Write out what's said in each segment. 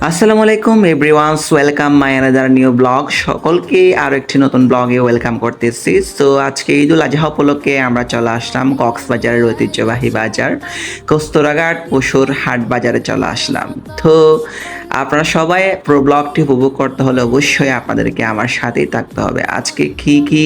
আসসালামু আলাইকুম everyone's welcome my another new blog. সকলকে আরও একটি নতুন ব্লগে ওয়েলকাম করতেছি। সো আজকে ঈদুল আজহা উপলক্ষে আমরা চলে আসলাম কক্সবাজারের ঐতিহ্যবাহী বাজার কস্তুরাঘাট পশুর হাট বাজারে চলে আসলাম। তো আপনারা সবাই পুরো ব্লগটি উপভোগ করতে হলে অবশ্যই আপনাদেরকে আমার সাথেই থাকতে হবে। আজকে কি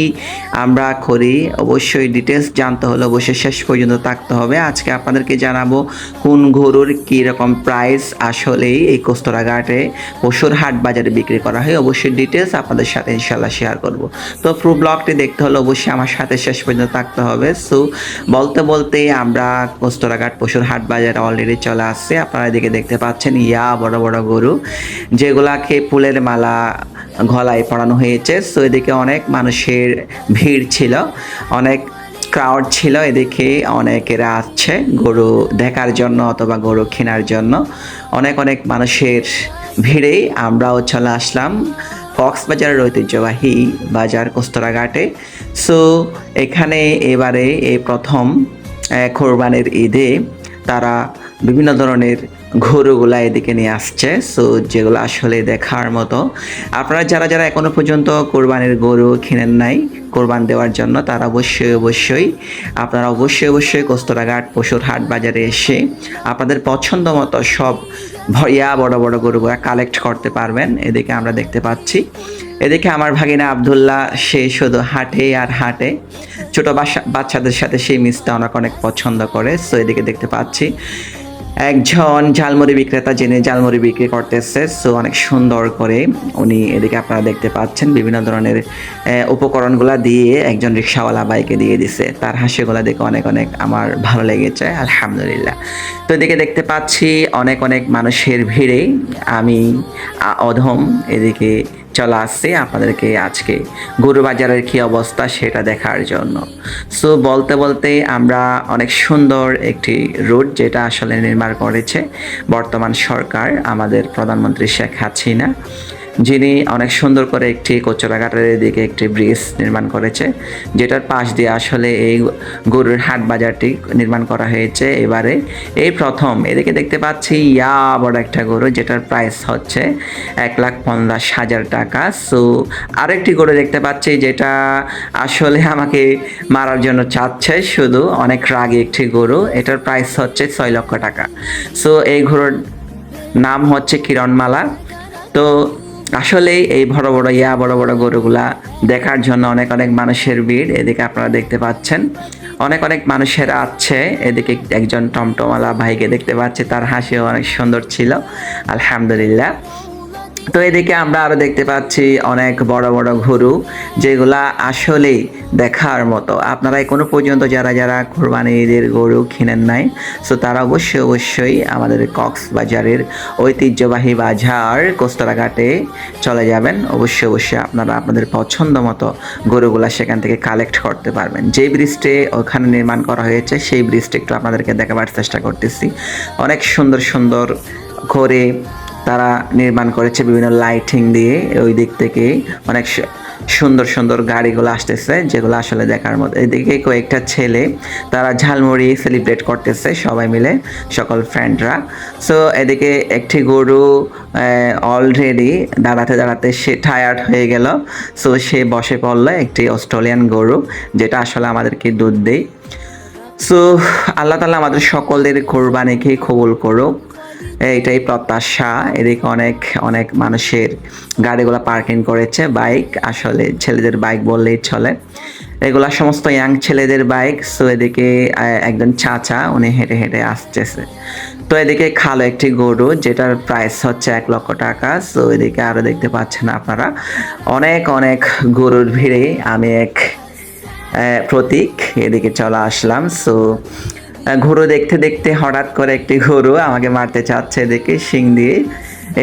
আমরা করি অবশ্যই ডিটেলস জানতে হলে অবশ্যই শেষ পর্যন্ত থাকতে হবে। আজকে আপনাদেরকে জানাবো কোন গরুর কী রকম প্রাইস আসলেই এই কস্তুরাঘাটে পশুর হাট বাজারে বিক্রি করা হয়। অবশ্যই ডিটেলস আপনাদের সাথে ইনশাল্লাহ শেয়ার করব। তো পুরো ব্লগটি দেখতে হলে অবশ্যই আমার সাথে শেষ পর্যন্ত থাকতে হবে। সো বলতে বলতে আমরা কস্তুরাঘাট পশুর হাট বাজারে অলরেডি চলে আসছে। আপনারা এদিকে দেখতে পাচ্ছেন বড় বড় গরু, যেগুলাকে ফুলের মালা গলায় পরানো হয়েছে। সো এদিকে অনেক মানুষের ভিড় ছিল, অনেক ক্রাউড ছিল। এদিকে অনেকেরা আসছে গরু দেখার জন্য অথবা গরু কেনার জন্য। অনেক মানুষের ভিড়েই আমরাও চলে আসলাম কক্সবাজারের ঐতিহ্যবাহী বাজার কস্তুরাঘাটে। সো এখানে এবারে এই প্রথম কোরবানির ঈদে তারা বিভিন্ন ধরনের গরুগুলা এদিকে নিয়ে আসছে। সো যেগুলো আসলে দেখার মতো। আপনারা যারা এখনো পর্যন্ত কোরবানির গরু কিনেন নাই কোরবান দেওয়ার জন্য, তারা অবশ্যই আপনারা অবশ্যই কস্তুরাঘাট পশুর হাট বাজারে এসে আপনাদের পছন্দ মতো সব বড় বড় গরুগুলা কালেক্ট করতে পারবেন। এদিকে আমরা দেখতে পাচ্ছি, এদিকে আমার ভাগিনা আব্দুল্লাহ, সে শুধু হাটে আর হাটে। ছোট বাচ্চাদের সাথে সেই মিসটা অনেক পছন্দ করে। সো এদিকে দেখতে পাচ্ছি একজন ঝালমুড়ি বিক্রেতা, যিনি ঝালমুড়ি বিক্রি করতেছে। সো অনেক সুন্দর করে উনি, এদিকে আপনারা দেখতে পাচ্ছেন বিভিন্ন ধরনের উপকরণগুলা দিয়ে একজন রিক্সাওয়ালা বাইকে দিয়ে দিছে। তার হাসিগুলা দেখে অনেক আমার ভালো লেগেছে, আলহামদুলিল্লাহ। তো এদিকে দেখতে পাচ্ছি অনেক মানুষের ভিড়ে আমি অধম এদিকে চলে আসছে আপনাদেরকে আজকে গরু বাজারের কী অবস্থা সেটা দেখার জন্য। সো বলতে বলতে আমরা অনেক সুন্দর একটি রুট, যেটা আসলে নির্মাণ করেছে বর্তমান সরকার, আমাদের প্রধানমন্ত্রী শেখ হাসিনা, যিনি অনেক সুন্দর করে একটি কচুরাঘাটের দিকে একটি ব্রিজ নির্মাণ করেছে, যেটার পাশ দিয়ে আসলে এই গরুর হাট বাজারটি নির্মাণ করা হয়েছে এবারে এই প্রথম। এদিকে দেখতে পাচ্ছি বড় একটা গরু, যেটার প্রাইস হচ্ছে 1,50,000 টাকা। সো আরেকটি গরু দেখতে পাচ্ছি, যেটা আসলে আমাকে মারার জন্য চাচ্ছে, শুধু অনেক রাগী একটি গরু। এটার প্রাইস হচ্ছে 6 লক্ষ টাকা। সো এই গরুর নাম হচ্ছে কিরণমালা। তো আসলে এই বড় বড় গরুগুলা দেখার জন্য অনেক মানুষের ভিড়। এদিকে আপনারা দেখতে পাচ্ছেন অনেক মানুষেরা আছে। এদিকে একজন টমটমালা ভাইকে দেখতে পাচ্ছি, তার হাসিও অনেক সুন্দর ছিল, আলহামদুলিল্লাহ। তো এদিকে আমরা আরো দেখতে পাচ্ছি অনেক বড় গরু, যেগুলা আসলেই দেখার মতো। আপনারা এখনো পর্যন্ত যারা কোরবানির গরু কিনেন নাই, সো তারা অবশ্যই আমাদের কক্সবাজারের ঐতিহ্যবাহী বাজার কস্তুরাঘাটে চলে যাবেন। অবশ্যই আপনারা আপনাদের পছন্দ মতো গরুগুলা সেখান থেকে কালেক্ট করতে পারবেন। যে ব্রিজটি ওখানে নির্মাণ করা হয়েছে সেই ব্রিজটি একটু আপনাদেরকে দেখাবার চেষ্টা করতেছি। অনেক সুন্দর করে তারা নির্মাণ করেছে বিভিন্ন লাইটিং দিয়ে। ওই দিক থেকে অনেক সুন্দর গাড়িগুলো আসতেছে, যেগুলো আসলে দেখার মতো। এদিকে কয়েকটা ছেলে তারা ঝালমুড়ি সেলিব্রেট করতেছে সবাই মিলে, সকল ফ্রেন্ডরা। সো এদিকে একটি গরু অলরেডি দাঁড়াতে সে টায়ার্ড হয়ে গেল। সো সে বসে পড়লো, একটি অস্ট্রেলিয়ান গরু, যেটা আসলে আমাদেরকে দুধ দেয়। সো আল্লাহ তাআলা আমাদের সকলের কোরবানিকে কবুল করুক, এইটাই প্রত্যাশা। এদিকে অনেক মানুষের গাড়িগুলো পার্কিং করেছে, বাইক, আসলে ছেলেদের বাইক বললেই চলে, এগুলা সমস্ত ইয়াং ছেলেদের বাইক। সো এদিকে একজন চাচা, উনি হেঁটে আসতেছে। তো এদিকে খালো একটি গরু, যেটার প্রাইস হচ্ছে 1 লক্ষ টাকা। সো এদিকে আরো দেখতে পাচ্ছেন আপনারা অনেক গরুর ভিড়ে আমি এক প্রতীক এদিকে চলে আসলাম। সো গরু দেখতে হঠাৎ করে একটি গরু আমাকে মারতে চাচ্ছে এদিকে শিং দিয়ে।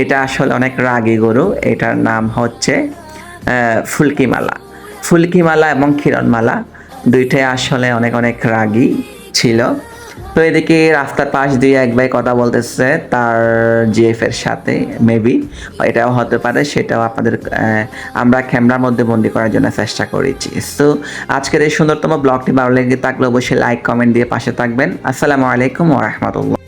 এটা আসলে অনেক রাগী গরু। এটার নাম হচ্ছে ফুলকিমালা এবং কিরণমালা, দুইটাই আসলে অনেক রাগী ছিল। তো এদিকে রাস্তার পাশ দিয়ে এক ভাই কথা বলতেছে তার জিএফ এর সাথে, মেবি এটাও হতে পারে, সেটাও আপনাদের আমরা ক্যামেরার মধ্যে বন্দি করার জন্য চেষ্টা করেছি। সো আজকের এই সুন্দরতম ব্লগটি ভালো লেগে থাকলে অবশ্যই লাইক কমেন্ট দিয়ে পাশে থাকবেন। আসসালামু আলাইকুম ওয়া রাহমাতুল্লাহ।